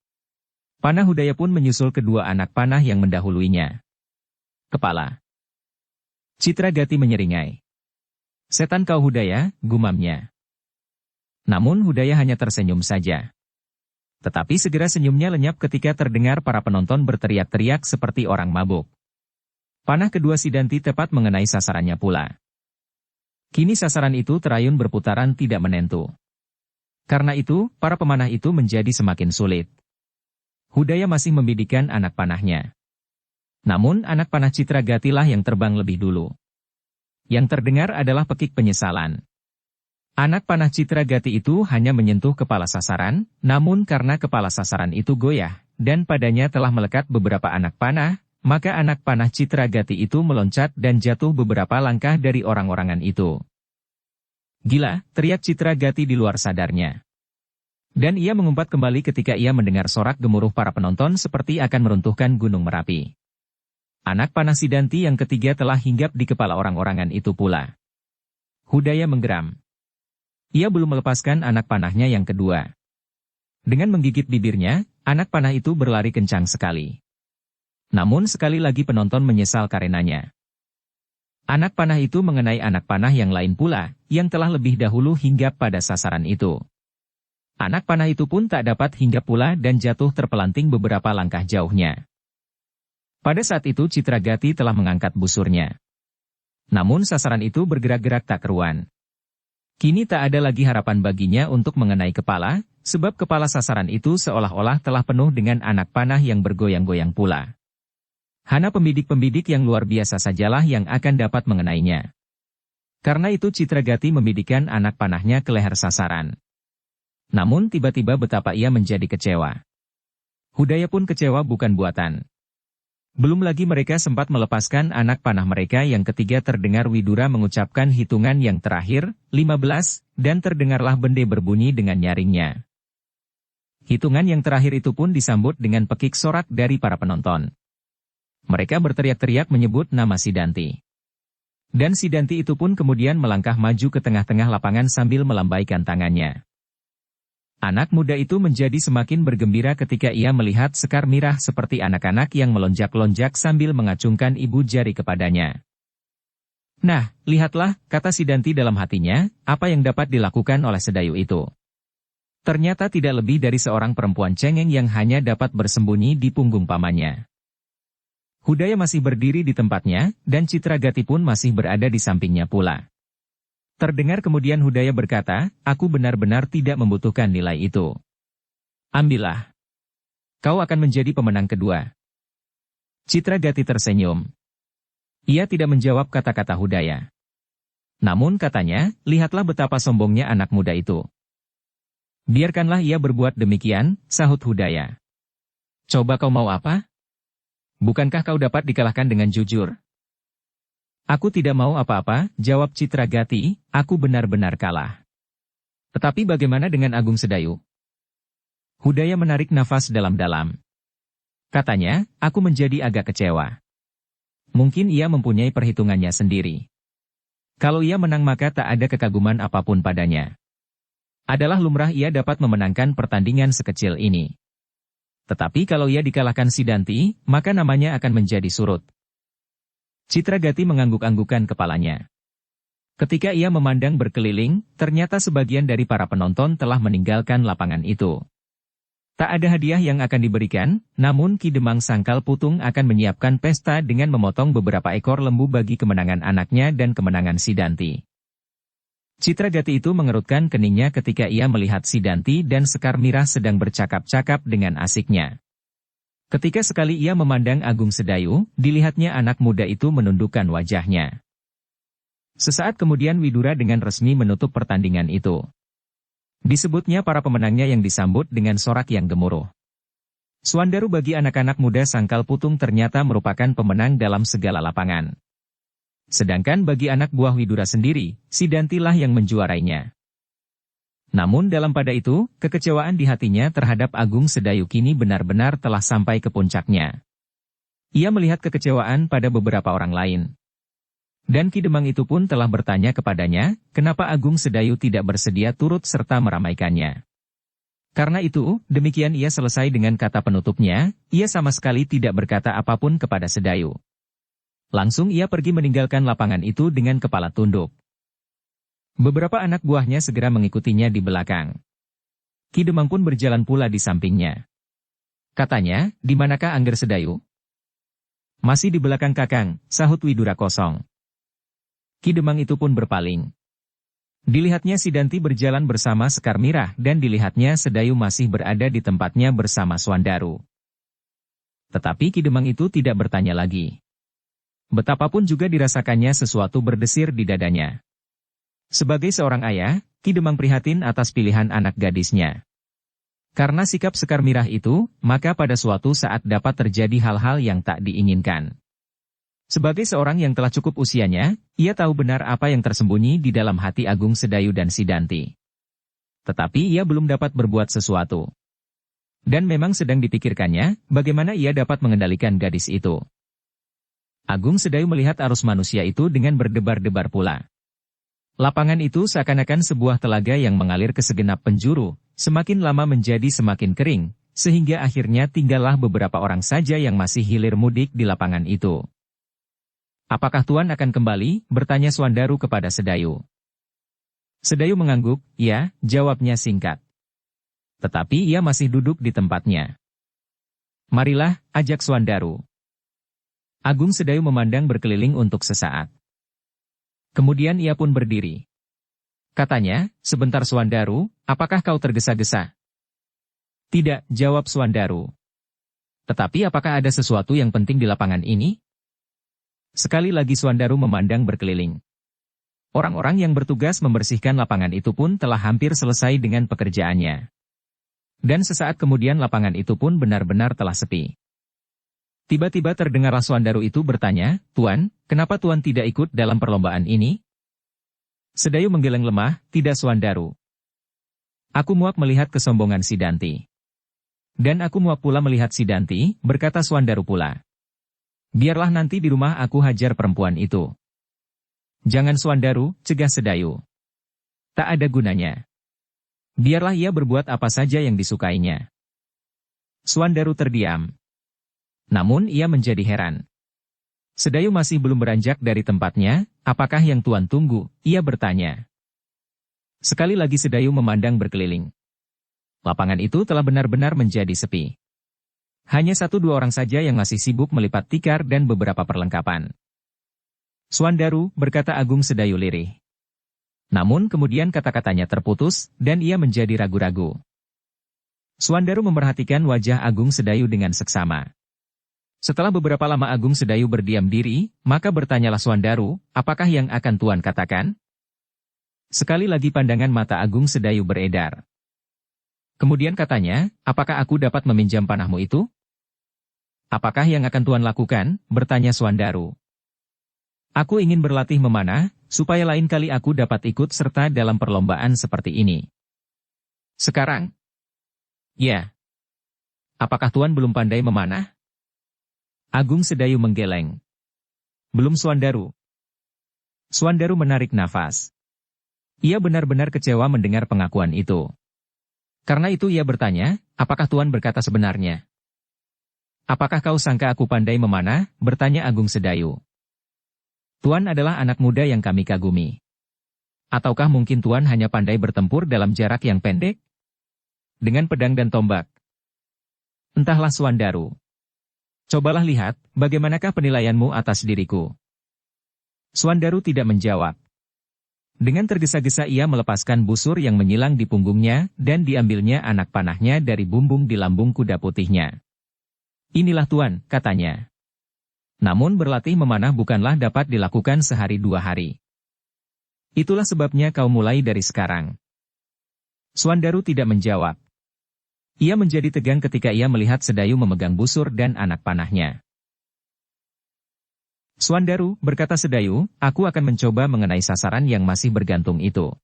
Panah Hudaya pun menyusul kedua anak panah yang mendahuluinya. Kepala. Citragati menyeringai. Setan kau Hudaya, gumamnya. Namun Hudaya hanya tersenyum saja. Tetapi segera senyumnya lenyap ketika terdengar para penonton berteriak-teriak seperti orang mabuk. Panah kedua Sidanti tepat mengenai sasarannya pula. Kini sasaran itu terayun berputaran tidak menentu. Karena itu, para pemanah itu menjadi semakin sulit. Hudaya masih membidikkan anak panahnya. Namun anak panah Citragatilah yang terbang lebih dulu. Yang terdengar adalah pekik penyesalan. Anak panah Citragati itu hanya menyentuh kepala sasaran, namun karena kepala sasaran itu goyah, dan padanya telah melekat beberapa anak panah, maka anak panah Citragati itu meloncat dan jatuh beberapa langkah dari orang-orangan itu. Gila, teriak Citragati di luar sadarnya. Dan ia mengumpat kembali ketika ia mendengar sorak gemuruh para penonton seperti akan meruntuhkan Gunung Merapi. Anak panah Sidanti yang ketiga telah hinggap di kepala orang-orangan itu pula. Hudaya menggeram. Ia belum melepaskan anak panahnya yang kedua. Dengan menggigit bibirnya, anak panah itu berlari kencang sekali. Namun sekali lagi penonton menyesal karenanya. Anak panah itu mengenai anak panah yang lain pula, yang telah lebih dahulu hinggap pada sasaran itu. Anak panah itu pun tak dapat hinggap pula dan jatuh terpelanting beberapa langkah jauhnya. Pada saat itu Citragati telah mengangkat busurnya. Namun sasaran itu bergerak-gerak tak keruan. Kini tak ada lagi harapan baginya untuk mengenai kepala, sebab kepala sasaran itu seolah-olah telah penuh dengan anak panah yang bergoyang-goyang pula. Hanya pembidik-pembidik yang luar biasa sajalah yang akan dapat mengenainya. Karena itu Citragati membidikkan anak panahnya ke leher sasaran. Namun tiba-tiba betapa ia menjadi kecewa. Hudaya pun kecewa bukan buatan. Belum lagi mereka sempat melepaskan anak panah mereka yang ketiga terdengar Widura mengucapkan hitungan yang terakhir, 15, dan terdengarlah bende berbunyi dengan nyaringnya. Hitungan yang terakhir itu pun disambut dengan pekik sorak dari para penonton. Mereka berteriak-teriak menyebut nama Sidanti. Dan Sidanti itu pun kemudian melangkah maju ke tengah-tengah lapangan sambil melambaikan tangannya. Anak muda itu menjadi semakin bergembira ketika ia melihat Sekar Mirah seperti anak-anak yang melonjak-lonjak sambil mengacungkan ibu jari kepadanya. Nah, lihatlah, kata Sidanti dalam hatinya, apa yang dapat dilakukan oleh sedayu itu. Ternyata tidak lebih dari seorang perempuan cengeng yang hanya dapat bersembunyi di punggung pamannya. Hudaya masih berdiri di tempatnya, dan Citragati pun masih berada di sampingnya pula. Terdengar kemudian Hudaya berkata, aku benar-benar tidak membutuhkan nilai itu. Ambillah. Kau akan menjadi pemenang kedua. Citragati tersenyum. Ia tidak menjawab kata-kata Hudaya. Namun katanya, lihatlah betapa sombongnya anak muda itu. Biarkanlah ia berbuat demikian, sahut Hudaya. Coba kau mau apa? Bukankah kau dapat dikalahkan dengan jujur? Aku tidak mau apa-apa, jawab Citragati, aku benar-benar kalah. Tetapi bagaimana dengan Agung Sedayu? Hudaya menarik nafas dalam-dalam. Katanya, aku menjadi agak kecewa. Mungkin ia mempunyai perhitungannya sendiri. Kalau ia menang maka tak ada kekaguman apapun padanya. Adalah lumrah ia dapat memenangkan pertandingan sekecil ini. Tetapi kalau ia dikalahkan Sidanti, maka namanya akan menjadi surut. Citragati mengangguk-anggukan kepalanya. Ketika ia memandang berkeliling, ternyata sebagian dari para penonton telah meninggalkan lapangan itu. Tak ada hadiah yang akan diberikan, namun Ki Demang Sangkal Putung akan menyiapkan pesta dengan memotong beberapa ekor lembu bagi kemenangan anaknya dan kemenangan Sidanti. Citragati itu mengerutkan keningnya ketika ia melihat Sidanti dan Sekar Mirah sedang bercakap-cakap dengan asiknya. Ketika sekali ia memandang Agung Sedayu, dilihatnya anak muda itu menundukkan wajahnya. Sesaat kemudian Widura dengan resmi menutup pertandingan itu. Disebutnya para pemenangnya yang disambut dengan sorak yang gemuruh. Suandaru bagi anak-anak muda Sangkal Putung ternyata merupakan pemenang dalam segala lapangan. Sedangkan bagi anak buah Widura sendiri, Sidantilah yang menjuarainya. Namun dalam pada itu, kekecewaan di hatinya terhadap Agung Sedayu kini benar-benar telah sampai ke puncaknya. Ia melihat kekecewaan pada beberapa orang lain. Dan Ki Demang itu pun telah bertanya kepadanya, kenapa Agung Sedayu tidak bersedia turut serta meramaikannya. Karena itu, demikian ia selesai dengan kata penutupnya, ia sama sekali tidak berkata apapun kepada Sedayu. Langsung ia pergi meninggalkan lapangan itu dengan kepala tunduk. Beberapa anak buahnya segera mengikutinya di belakang. Ki Demang pun berjalan pula di sampingnya. Katanya, di manakah Angger Sedayu? Masih di belakang Kakang, sahut Widura kosong. Ki Demang itu pun berpaling. Dilihatnya Sidanti berjalan bersama Sekar Mirah dan dilihatnya Sedayu masih berada di tempatnya bersama Suandaru. Tetapi Ki Demang itu tidak bertanya lagi. Betapapun juga dirasakannya sesuatu berdesir di dadanya. Sebagai seorang ayah, Ki Demang prihatin atas pilihan anak gadisnya. Karena sikap Sekar Mirah itu, maka pada suatu saat dapat terjadi hal-hal yang tak diinginkan. Sebagai seorang yang telah cukup usianya, ia tahu benar apa yang tersembunyi di dalam hati Agung Sedayu dan Sidanti. Tetapi ia belum dapat berbuat sesuatu. Dan memang sedang dipikirkannya, bagaimana ia dapat mengendalikan gadis itu. Agung Sedayu melihat arus manusia itu dengan berdebar-debar pula. Lapangan itu seakan-akan sebuah telaga yang mengalir ke segenap penjuru, semakin lama menjadi semakin kering, sehingga akhirnya tinggallah beberapa orang saja yang masih hilir mudik di lapangan itu. Apakah Tuan akan kembali? Bertanya Suandaru kepada Sedayu. Sedayu mengangguk, ya, jawabnya singkat. Tetapi ia masih duduk di tempatnya. Marilah, ajak Suandaru. Agung Sedayu memandang berkeliling untuk sesaat. Kemudian ia pun berdiri. Katanya, sebentar Suandaru, apakah kau tergesa-gesa? Tidak, jawab Suandaru. Tetapi apakah ada sesuatu yang penting di lapangan ini? Sekali lagi Suandaru memandang berkeliling. Orang-orang yang bertugas membersihkan lapangan itu pun telah hampir selesai dengan pekerjaannya. Dan sesaat kemudian lapangan itu pun benar-benar telah sepi. Tiba-tiba terdengarlah Suandaru itu bertanya, Tuan, kenapa Tuan tidak ikut dalam perlombaan ini? Sedayu menggeleng lemah, tidak Suandaru. Aku muak melihat kesombongan Sidanti. Dan aku muak pula melihat Sidanti, berkata Suandaru pula. Biarlah nanti di rumah aku hajar perempuan itu. Jangan Suandaru, cegah Sedayu. Tak ada gunanya. Biarlah ia berbuat apa saja yang disukainya. Suandaru terdiam. Namun ia menjadi heran. Sedayu masih belum beranjak dari tempatnya, apakah yang Tuan tunggu? Ia bertanya. Sekali lagi Sedayu memandang berkeliling. Lapangan itu telah benar-benar menjadi sepi. Hanya 1-2 orang saja yang masih sibuk melipat tikar dan beberapa perlengkapan. Suandaru, berkata Agung Sedayu lirih. Namun kemudian kata-katanya terputus, dan ia menjadi ragu-ragu. Suandaru memperhatikan wajah Agung Sedayu dengan seksama. Setelah beberapa lama Agung Sedayu berdiam diri, maka bertanyalah Suandaru, apakah yang akan Tuan katakan? Sekali lagi pandangan mata Agung Sedayu beredar. Kemudian katanya, apakah aku dapat meminjam panahmu itu? Apakah yang akan Tuan lakukan? Bertanya Suandaru. Aku ingin berlatih memanah, supaya lain kali aku dapat ikut serta dalam perlombaan seperti ini. Sekarang? Ya. Apakah Tuan belum pandai memanah? Agung Sedayu menggeleng. Belum Suandaru. Suandaru menarik nafas. Ia benar-benar kecewa mendengar pengakuan itu. Karena itu ia bertanya, apakah Tuan berkata sebenarnya? Apakah kau sangka aku pandai memanah? Bertanya Agung Sedayu. Tuan adalah anak muda yang kami kagumi. Ataukah mungkin Tuan hanya pandai bertempur dalam jarak yang pendek? Dengan pedang dan tombak. Entahlah Suandaru. Cobalah lihat, bagaimanakah penilaianmu atas diriku? Suandaru tidak menjawab. Dengan tergesa-gesa ia melepaskan busur yang menyilang di punggungnya, dan diambilnya anak panahnya dari bumbung di lambung kuda putihnya. Inilah Tuan, katanya. Namun berlatih memanah bukanlah dapat dilakukan sehari dua hari. Itulah sebabnya kau mulai dari sekarang. Suandaru tidak menjawab. Ia menjadi tegang ketika ia melihat Sedayu memegang busur dan anak panahnya. Suandaru, berkata Sedayu, aku akan mencoba mengenai sasaran yang masih bergantung itu.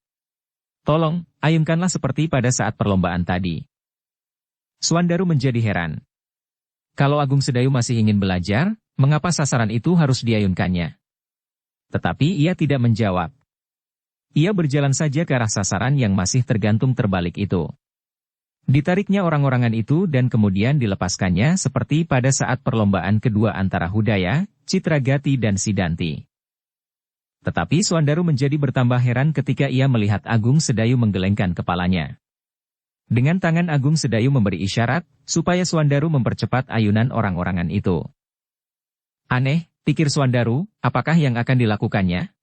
Tolong, ayunkanlah seperti pada saat perlombaan tadi. Suandaru menjadi heran. Kalau Agung Sedayu masih ingin belajar, mengapa sasaran itu harus diayunkannya? Tetapi ia tidak menjawab. Ia berjalan saja ke arah sasaran yang masih tergantung terbalik itu. Ditariknya orang-orangan itu dan kemudian dilepaskannya seperti pada saat perlombaan kedua antara Hudaya, Citragati dan Sidanti. Tetapi Suandaru menjadi bertambah heran ketika ia melihat Agung Sedayu menggelengkan kepalanya. Dengan tangan Agung Sedayu memberi isyarat, supaya Suandaru mempercepat ayunan orang-orangan itu. Aneh, pikir Suandaru, apakah yang akan dilakukannya?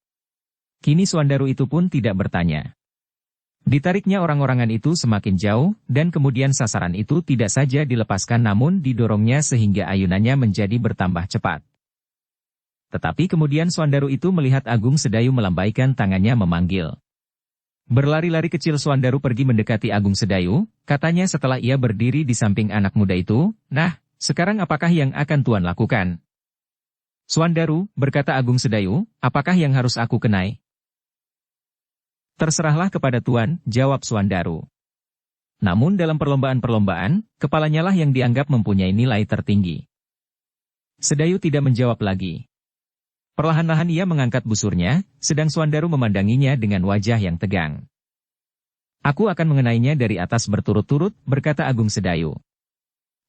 Kini Suandaru itu pun tidak bertanya. Ditariknya orang-orangan itu semakin jauh, dan kemudian sasaran itu tidak saja dilepaskan namun didorongnya sehingga ayunannya menjadi bertambah cepat. Tetapi kemudian Suandaru itu melihat Agung Sedayu melambaikan tangannya memanggil. Berlari-lari kecil Suandaru pergi mendekati Agung Sedayu, katanya setelah ia berdiri di samping anak muda itu, "Nah, sekarang apakah yang akan Tuan lakukan?" "Suandaru," berkata Agung Sedayu, "apakah yang harus aku kenai?" "Terserahlah kepada Tuan," jawab Suandaru. Namun dalam perlombaan-perlombaan, kepalanya lah yang dianggap mempunyai nilai tertinggi. Sedayu tidak menjawab lagi. Perlahan-lahan ia mengangkat busurnya, sedang Suandaru memandanginya dengan wajah yang tegang. "Aku akan mengenainya dari atas berturut-turut," berkata Agung Sedayu.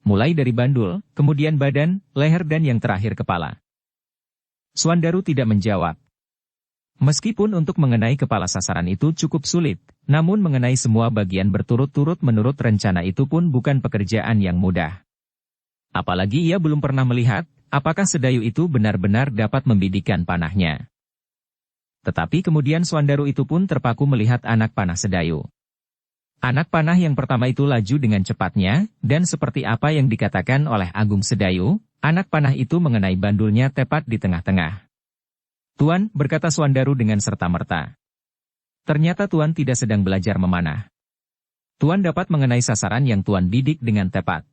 "Mulai dari bandul, kemudian badan, leher dan yang terakhir kepala." Suandaru tidak menjawab. Meskipun untuk mengenai kepala sasaran itu cukup sulit, namun mengenai semua bagian berturut-turut menurut rencana itu pun bukan pekerjaan yang mudah. Apalagi ia belum pernah melihat, apakah Sedayu itu benar-benar dapat membidikkan panahnya. Tetapi kemudian Suandaru itu pun terpaku melihat anak panah Sedayu. Anak panah yang pertama itu laju dengan cepatnya, dan seperti apa yang dikatakan oleh Agung Sedayu, anak panah itu mengenai bandulnya tepat di tengah-tengah. "Tuan," berkata Suandaru dengan serta-merta. "Ternyata Tuan tidak sedang belajar memanah. Tuan dapat mengenai sasaran yang Tuan bidik dengan tepat."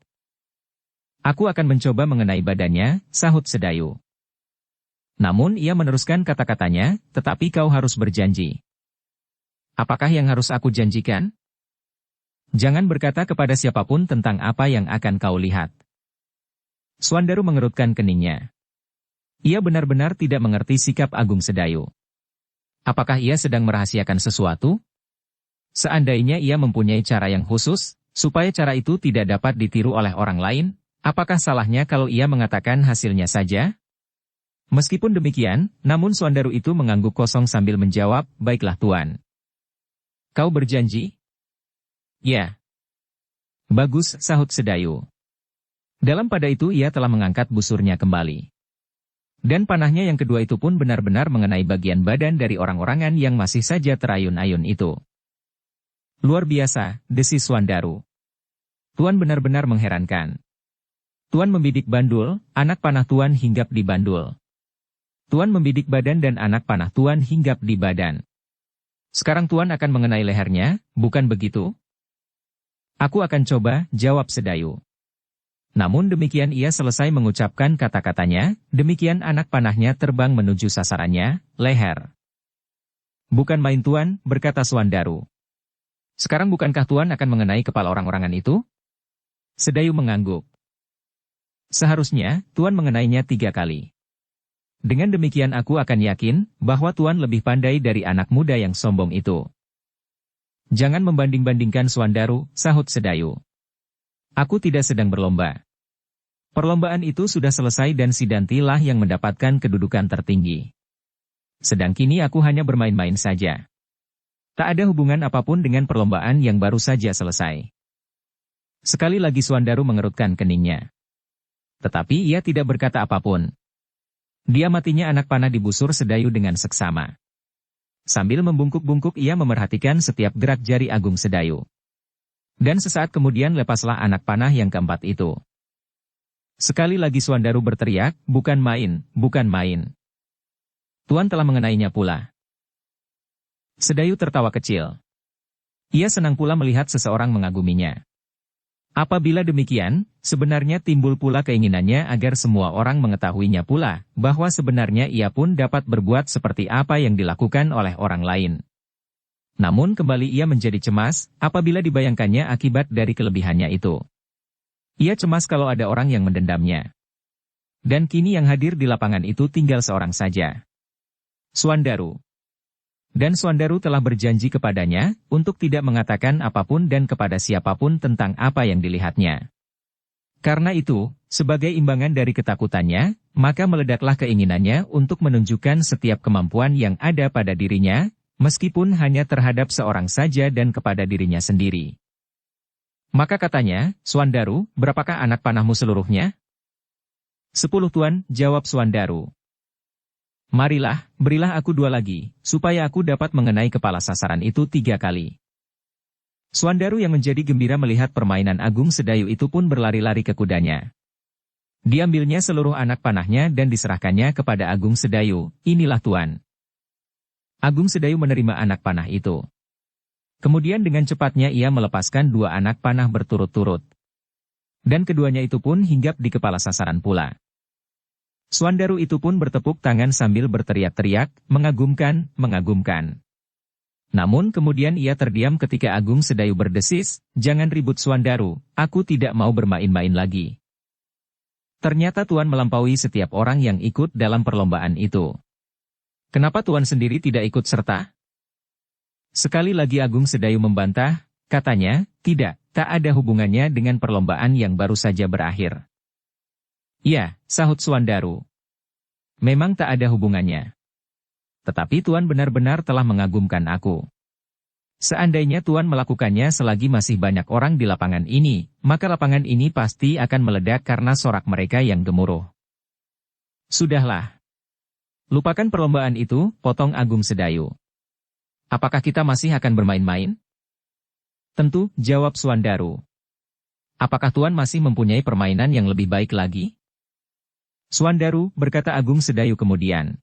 "Aku akan mencoba mengenai badannya," sahut Sedayu. Namun ia meneruskan kata-katanya, "Tetapi kau harus berjanji." "Apakah yang harus aku janjikan?" "Jangan berkata kepada siapapun tentang apa yang akan kau lihat." Suandaru mengerutkan keningnya. Ia benar-benar tidak mengerti sikap Agung Sedayu. Apakah ia sedang merahasiakan sesuatu? Seandainya ia mempunyai cara yang khusus, supaya cara itu tidak dapat ditiru oleh orang lain, apakah salahnya kalau ia mengatakan hasilnya saja? Meskipun demikian, namun Suandaru itu mengangguk kosong sambil menjawab, "Baiklah Tuan." "Kau berjanji?" "Ya." "Bagus," sahut Sedayu. Dalam pada itu ia telah mengangkat busurnya kembali. Dan panahnya yang kedua itu pun benar-benar mengenai bagian badan dari orang-orangan yang masih saja terayun-ayun itu. "Luar biasa," desis Suandaru. "Tuan benar-benar mengherankan. Tuan membidik bandul, anak panah Tuan hinggap di bandul. Tuan membidik badan dan anak panah Tuan hinggap di badan. Sekarang Tuan akan mengenai lehernya, bukan begitu?" "Aku akan coba," jawab Sedayu. Namun demikian ia selesai mengucapkan kata-katanya, demikian anak panahnya terbang menuju sasarannya, leher. "Bukan main Tuan," berkata Suandaru. "Sekarang bukankah Tuan akan mengenai kepala orang-orangan itu?" Sedayu mengangguk. "Seharusnya, Tuan mengenainya 3 kali." Dengan demikian aku akan yakin bahwa Tuan lebih pandai dari anak muda yang sombong itu. Jangan membanding-bandingkan Suandaru, sahut Sedayu. Aku tidak sedang berlomba. Perlombaan itu sudah selesai dan Sidanti lah yang mendapatkan kedudukan tertinggi. Sedang kini aku hanya bermain-main saja. Tak ada hubungan apapun dengan perlombaan yang baru saja selesai. Sekali lagi Suandaru mengerutkan keningnya. Tetapi ia tidak berkata apapun. Dia matinya anak panah di busur Sedayu dengan seksama. Sambil membungkuk-bungkuk ia memerhatikan setiap gerak jari Agung Sedayu. Dan sesaat kemudian lepaslah anak panah yang keempat itu. Sekali lagi Suandaru berteriak, bukan main, bukan main. Tuan telah mengenainya pula. Sedayu tertawa kecil. Ia senang pula melihat seseorang mengaguminya. Apabila demikian, sebenarnya timbul pula keinginannya agar semua orang mengetahuinya pula, bahwa sebenarnya ia pun dapat berbuat seperti apa yang dilakukan oleh orang lain. Namun kembali ia menjadi cemas, apabila dibayangkannya akibat dari kelebihannya itu. Ia cemas kalau ada orang yang mendendamnya. Dan kini yang hadir di lapangan itu tinggal seorang saja. Suandaru. Dan Suandaru telah berjanji kepadanya, untuk tidak mengatakan apapun dan kepada siapapun tentang apa yang dilihatnya. Karena itu, sebagai imbangan dari ketakutannya, maka meledaklah keinginannya untuk menunjukkan setiap kemampuan yang ada pada dirinya, meskipun hanya terhadap seorang saja dan kepada dirinya sendiri. Maka katanya, Suandaru, berapakah anak panahmu seluruhnya? 10 Tuan, jawab Suandaru. Marilah, berilah aku 2 lagi, supaya aku dapat mengenai kepala sasaran itu 3 kali. Suandaru yang menjadi gembira melihat permainan Agung Sedayu itu pun berlari-lari ke kudanya. Diambilnya seluruh anak panahnya dan diserahkannya kepada Agung Sedayu, inilah Tuan. Agung Sedayu menerima anak panah itu. Kemudian dengan cepatnya ia melepaskan 2 anak panah berturut-turut. Dan keduanya itu pun hinggap di kepala sasaran pula. Suandaru itu pun bertepuk tangan sambil berteriak-teriak, mengagumkan, mengagumkan. Namun kemudian ia terdiam ketika Agung Sedayu berdesis, jangan ribut Suandaru, aku tidak mau bermain-main lagi. Ternyata Tuan melampaui setiap orang yang ikut dalam perlombaan itu. Kenapa Tuan sendiri tidak ikut serta? Sekali lagi Agung Sedayu membantah, katanya, tidak, tak ada hubungannya dengan perlombaan yang baru saja berakhir. Ya, sahut Suandaru. Memang tak ada hubungannya. Tetapi Tuan benar-benar telah mengagumkan aku. Seandainya Tuan melakukannya selagi masih banyak orang di lapangan ini, maka lapangan ini pasti akan meledak karena sorak mereka yang gemuruh. Sudahlah. Lupakan perlombaan itu, potong Agung Sedayu. Apakah kita masih akan bermain-main? Tentu, jawab Suandaru. Apakah Tuan masih mempunyai permainan yang lebih baik lagi? Suandaru, berkata Agung Sedayu kemudian.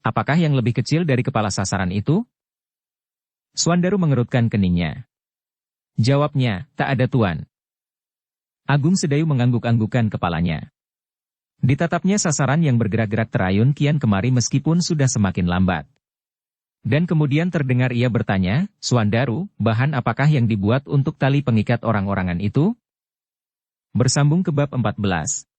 Apakah yang lebih kecil dari kepala sasaran itu? Suandaru mengerutkan keningnya. Jawabnya, tak ada Tuan. Agung Sedayu mengangguk-anggukan kepalanya. Ditatapnya sasaran yang bergerak-gerak terayun kian kemari meskipun sudah semakin lambat. Dan kemudian terdengar ia bertanya, Suandaru, bahan apakah yang dibuat untuk tali pengikat orang-orangan itu? Bersambung ke bab 14.